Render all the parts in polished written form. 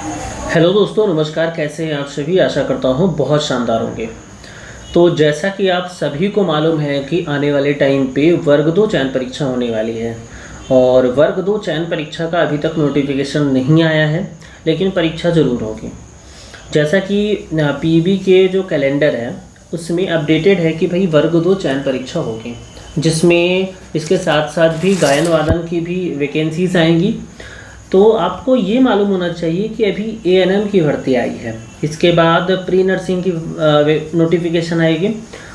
Hello दोस्तों, नमस्कार। कैसे हैं आप सभी? आशा करता हूँ बहुत शानदार होंगे। तो जैसा कि आप सभी को मालूम है कि आने वाले टाइम पे वर्ग 2 चयन परीक्षा होने वाली है और वर्ग 2 चयन परीक्षा का अभी तक नोटिफिकेशन नहीं आया है, लेकिन परीक्षा ज़रूर होगी। जैसा कि पीबी के जो कैलेंडर है उसमें अपडेटेड है कि भाई वर्ग 2 चयन परीक्षा होगी, जिसमें इसके साथ साथ भी गायन वादन की भी वैकेंसीज आएंगी। तो आपको ये मालूम होना चाहिए कि अभी एएनएम की भर्ती आई है, इसके बाद प्री नर्सिंग की नोटिफिकेशन आएगी,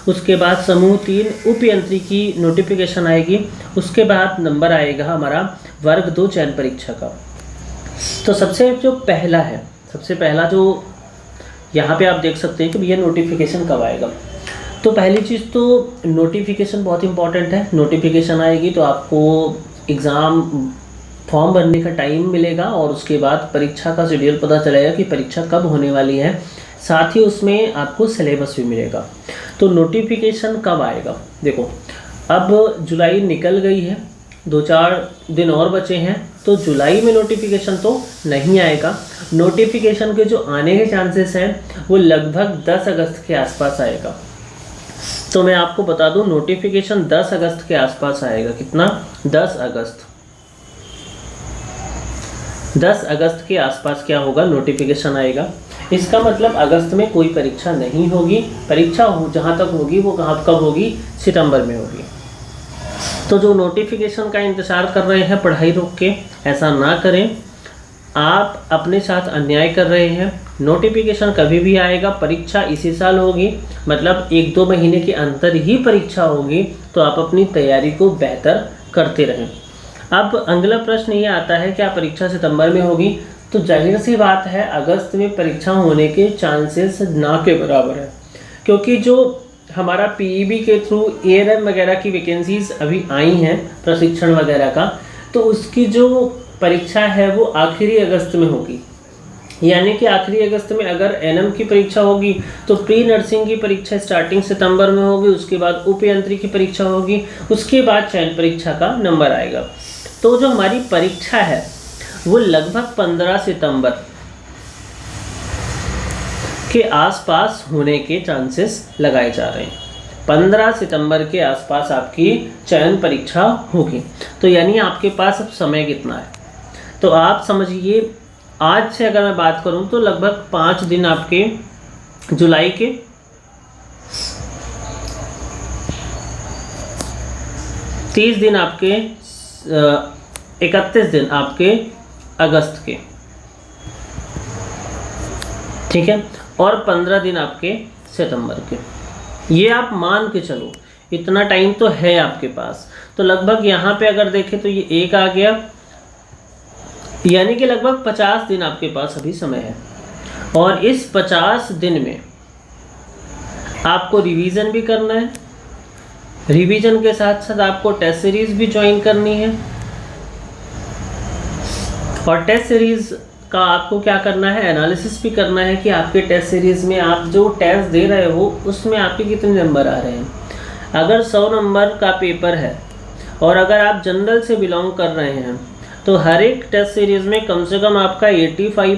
उसके बाद समूह 3 उप यंत्री की नोटिफिकेशन आएगी, उसके बाद नंबर आएगा हमारा वर्ग 2 चयन परीक्षा का। तो सबसे पहला जो यहाँ पे आप देख सकते हैं कि भैया नोटिफिकेशन कब आएगा। तो पहली चीज़ तो नोटिफिकेशन बहुत इंपॉर्टेंट है। नोटिफिकेशन आएगी तो आपको एग्ज़ाम फॉर्म भरने का टाइम मिलेगा और उसके बाद परीक्षा का शेड्यूल पता चलेगा कि परीक्षा कब होने वाली है। साथ ही उसमें आपको सिलेबस भी मिलेगा। तो नोटिफिकेशन कब आएगा? देखो, अब जुलाई निकल गई है, 2-4 दिन और बचे हैं, तो जुलाई में नोटिफिकेशन तो नहीं आएगा। नोटिफिकेशन के जो आने के चांसेस हैं वो लगभग 10 अगस्त के आसपास आएगा। तो मैं आपको बता दूं, नोटिफिकेशन 10 अगस्त के आसपास आएगा। कितना? 10 अगस्त के आसपास क्या होगा? नोटिफिकेशन आएगा। इसका मतलब अगस्त में कोई परीक्षा नहीं होगी। परीक्षा जहाँ तक होगी वो कब होगी? सितंबर में होगी। तो जो नोटिफिकेशन का इंतज़ार कर रहे हैं पढ़ाई रोक के, ऐसा ना करें। आप अपने साथ अन्याय कर रहे हैं। नोटिफिकेशन कभी भी आएगा, परीक्षा इसी साल होगी, मतलब 1-2 महीने के अंतर ही परीक्षा होगी। तो आप अपनी तैयारी को बेहतर करते रहें। अब अगला प्रश्न ये आता है क्या परीक्षा सितंबर में होगी? तो जाहिर सी बात है अगस्त में परीक्षा होने के चांसेस ना के बराबर है, क्योंकि जो हमारा पीईबी के थ्रू एएनएम वगैरह की वैकेंसीज अभी आई हैं प्रशिक्षण वगैरह का, तो उसकी जो परीक्षा है वो आखिरी अगस्त में होगी। यानी कि आखिरी अगस्त में अगर एनएम की परीक्षा होगी तो प्री नर्सिंग की परीक्षा स्टार्टिंग सितंबर में होगी, उसके बाद उप यंत्री की परीक्षा होगी, उसके बाद चयन परीक्षा का नंबर आएगा। तो जो हमारी परीक्षा है वो लगभग 15 सितंबर के आसपास होने के चांसेस लगाए जा रहे हैं। 15 सितंबर के आसपास आपकी चयन परीक्षा होगी। तो यानी आपके पास अब समय कितना है? तो आप समझिए, आज से अगर मैं बात करूं तो लगभग 5 दिन आपके जुलाई के, 30 दिन आपके, 31 दिन आपके अगस्त के, ठीक है, और 15 दिन आपके सितंबर के। ये आप मान के चलो, इतना टाइम तो है आपके पास। तो लगभग यहाँ पे अगर देखें तो ये एक आ गया, यानी कि लगभग 50 दिन आपके पास अभी समय है। और इस 50 दिन में आपको रिवीजन भी करना है। रिवीजन के साथ साथ आपको टेस्ट सीरीज भी ज्वाइन करनी है। और टेस्ट सीरीज का आपको क्या करना है? एनालिसिस भी करना है कि आपके टेस्ट सीरीज में आप जो टेस्ट दे रहे हो उसमें आपके कितने नंबर आ रहे हैं। अगर 100 नंबर का पेपर है और अगर आप जनरल से बिलोंग कर रहे हैं तो हर एक टेस्ट सीरीज में कम से कम आपका 85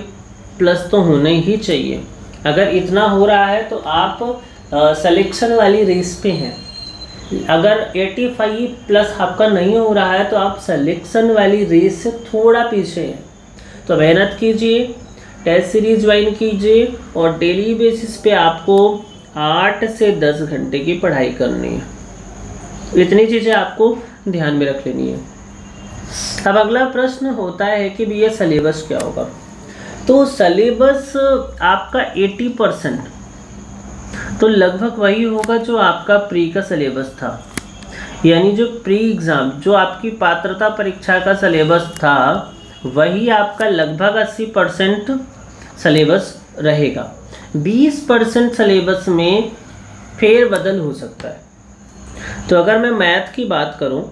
प्लस तो होना ही चाहिए। अगर इतना हो रहा है तो आप सिलेक्शन वाली रेस पे हैं। अगर 85 प्लस आपका नहीं हो रहा है तो आप सिलेक्शन वाली रेस से थोड़ा पीछे हैं। तो मेहनत कीजिए, टेस्ट सीरीज ज्वाइन कीजिए और डेली बेसिस पे आपको 8 से 10 घंटे की पढ़ाई करनी है। इतनी चीज़ें आपको ध्यान में रख लेनी है। अब अगला प्रश्न होता है कि भैया सिलेबस क्या होगा? तो सिलेबस आपका 80% तो लगभग वही होगा जो आपका प्री का सिलेबस था। यानी जो प्री एग्ज़ाम, जो आपकी पात्रता परीक्षा का सिलेबस था, वही आपका लगभग 80% सिलेबस रहेगा। 20% सिलेबस में फेरबदल हो सकता है। तो अगर मैं मैथ की बात करूं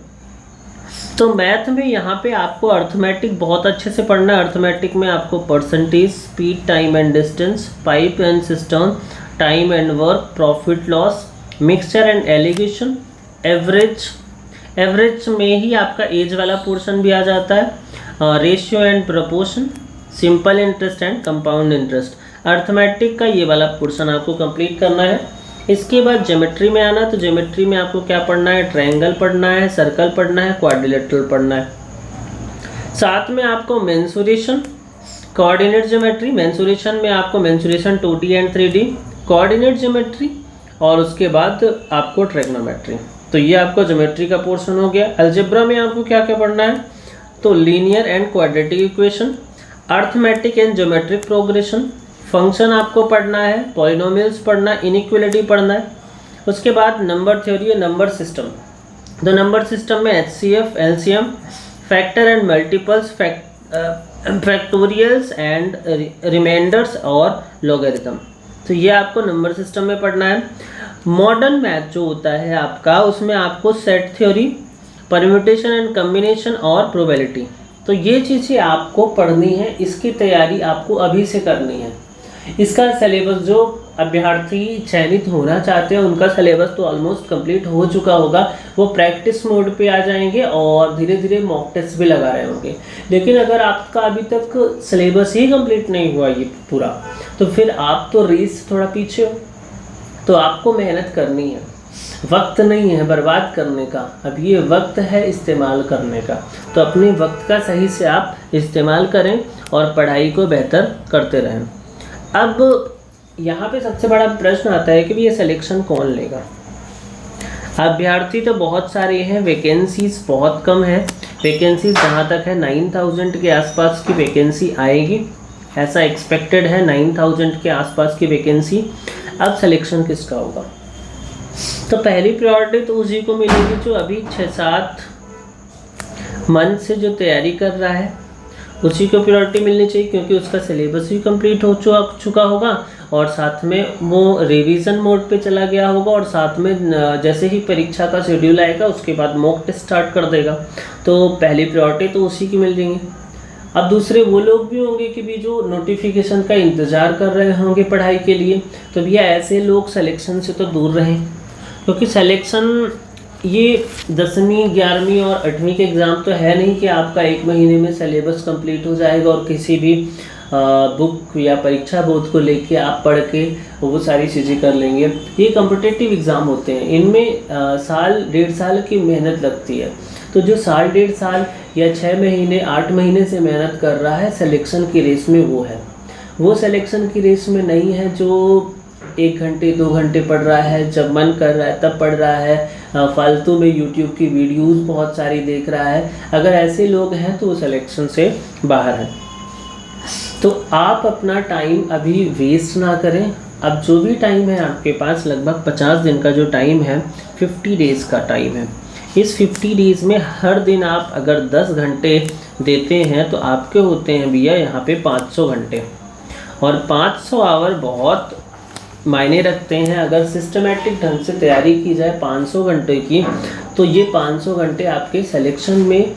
तो मैथ में यहाँ पे आपको अर्थमेटिक बहुत अच्छे से पढ़ना है। अर्थमेटिक में आपको percentage, speed, time and distance, pipe and system, time and work, profit loss, mixture and allegation, average में ही आपका एज वाला पोर्शन भी आ जाता है, ratio and proportion, simple interest and compound interest. Arithmetic का ये वाला पोर्शन आपको कंप्लीट करना है। इसके बाद ज्योमेट्री में आना, तो ज्योमेट्री में आपको क्या पढ़ना है, ट्रायंगल पढ़ना है, सर्कल पढ़ना है, क्वाड्रिलेटरल पढ़ना है। साथ में आपको मेंसुरेशन, कोऑर्डिनेट ज्योमेट्री, मेंसुरेशन में आपको mensuration 2D and 3D, coordinate geometry और उसके बाद आपको ट्रिग्नोमेट्री। तो ये आपको ज्योमेट्री का पोर्शन हो गया। अलजेब्रा में आपको क्या क्या पढ़ना है, तो linear and quadratic equation, arithmetic and geometric progression, function आपको पढ़ना है, पॉलिनोमियल्स पढ़ना है, इनइक्वालिटी पढ़ना है। उसके बाद नंबर थ्योरी है, नंबर सिस्टम। तो नंबर सिस्टम में HCF, LCM, factor and multiples, factorials and remainders और लॉगरिथम। तो ये आपको नंबर सिस्टम में पढ़ना है। मॉडर्न मैथ जो होता है आपका, उसमें आपको set theory, permutation and combination और प्रोबेबिलिटी, तो ये चीज़ें आपको पढ़नी है। इसकी तैयारी आपको अभी से करनी है। इसका सिलेबस, जो अभ्यर्थी चयनित होना चाहते हैं उनका सिलेबस तो ऑलमोस्ट कंप्लीट हो चुका होगा, वो प्रैक्टिस मोड पे आ जाएंगे और धीरे धीरे मॉक टेस्ट भी लगा रहे होंगे। लेकिन अगर आपका अभी तक सिलेबस ही कंप्लीट नहीं हुआ ये पूरा, तो फिर आप तो रेस थोड़ा पीछे हो। तो आपको मेहनत करनी है, वक्त नहीं है बर्बाद करने का, अब ये वक्त है इस्तेमाल करने का। तो अपने वक्त का सही से आप इस्तेमाल करें और पढ़ाई को बेहतर करते रहें। अब यहाँ पे सबसे बड़ा प्रश्न आता है कि ये सिलेक्शन कौन लेगा। अभ्यर्थी तो बहुत सारे हैं, वैकेंसीज बहुत कम है। वैकेंसीज जहाँ तक है 9000 के आसपास की वैकेंसी आएगी, ऐसा एक्सपेक्टेड है 9000 के आसपास की वैकेंसी। अब सिलेक्शन किसका होगा, तो पहली प्रायोरिटी तो उसी को मिलेगी जो अभी 6-7 मंथ से जो तैयारी कर रहा है, उसी को प्रायोरिटी मिलनी चाहिए, क्योंकि उसका सिलेबस भी कंप्लीट हो चुका होगा और साथ में वो रिवीजन मोड पे चला गया होगा और साथ में जैसे ही परीक्षा का शेड्यूल आएगा उसके बाद मॉक टेस्ट स्टार्ट कर देगा। तो पहली प्रायोरिटी तो उसी की मिल जाएंगी। अब दूसरे वो लोग भी होंगे कि भी जो नोटिफिकेशन का इंतज़ार कर रहे होंगे पढ़ाई के लिए, तो भैया ऐसे लोग सिलेक्शन से तो दूर रहें, क्योंकि सिलेक्शन ये 10वीं 11वीं और 8वीं के एग्ज़ाम तो है नहीं कि आपका 1 महीने में सिलेबस कंप्लीट हो जाएगा और किसी भी बुक या परीक्षा बोर्ड को लेके आप पढ़ के वो सारी चीज़ें कर लेंगे। ये कॉम्पिटिटिव एग्ज़ाम होते हैं, इनमें साल 1.5 साल की मेहनत लगती है। तो जो साल 1.5 साल या 6 महीने 8 महीने से मेहनत कर रहा है सिलेक्शन की रेस में, वो सिलेक्शन की रेस में नहीं है जो 1 घंटे 2 घंटे पढ़ रहा है, जब मन कर रहा है तब पढ़ रहा है, फालतू में यूट्यूब की वीडियोस बहुत सारी देख रहा है। अगर ऐसे लोग हैं तो वो सिलेक्शन से बाहर हैं। तो आप अपना टाइम अभी वेस्ट ना करें। अब जो भी टाइम है आपके पास, लगभग 50 दिन का जो टाइम है, 50 डेज़ का टाइम है। इस 50 डेज़ में हर दिन आप अगर 10 घंटे देते हैं तो आपके होते हैं भैया यहाँ पे 500 घंटे, और 500 आवर बहुत मायने रखते हैं। अगर सिस्टमेटिक ढंग से तैयारी की जाए 500 घंटे की, तो ये 500 घंटे आपके सिलेक्शन में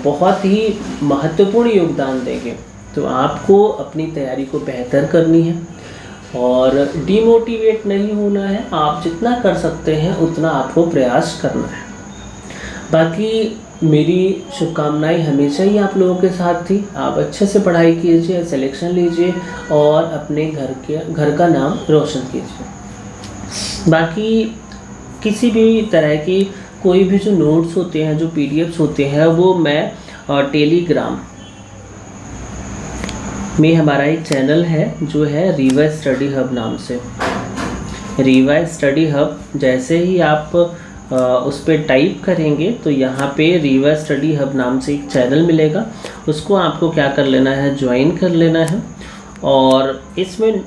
बहुत ही महत्वपूर्ण योगदान देंगे। तो आपको अपनी तैयारी को बेहतर करनी है और डिमोटिवेट नहीं होना है। आप जितना कर सकते हैं उतना आपको प्रयास करना है। बाकी मेरी शुभकामनाएं हमेशा ही आप लोगों के साथ थी। आप अच्छे से पढ़ाई कीजिए, सिलेक्शन लीजिए और अपने घर का नाम रोशन कीजिए। बाकी किसी भी तरह की कोई भी जो नोट्स होते हैं, जो PDFs होते हैं, वो मैं टेलीग्राम में हमारा एक चैनल है जो है रीवा स्टडी हब नाम से। रीवा स्टडी हब जैसे ही आप उस पर टाइप करेंगे तो यहाँ पे रीवा स्टडी हब नाम से एक चैनल मिलेगा। उसको आपको क्या कर लेना है, ज्वाइन कर लेना है और इसमें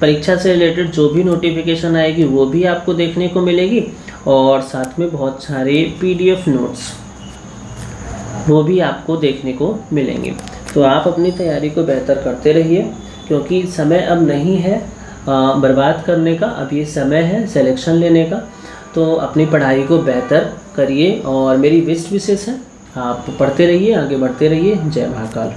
परीक्षा से रिलेटेड जो भी नोटिफिकेशन आएगी वो भी आपको देखने को मिलेगी और साथ में बहुत सारे PDF नोट्स वो भी आपको देखने को मिलेंगे। तो आप अपनी तैयारी को बेहतर करते रहिए, क्योंकि समय अब नहीं है बर्बाद करने का, अब ये समय है सिलेक्शन लेने का। तो अपनी पढ़ाई को बेहतर करिए और मेरी बेस्ट विशेष है, आप पढ़ते रहिए, आगे बढ़ते रहिए। जय महाकाल।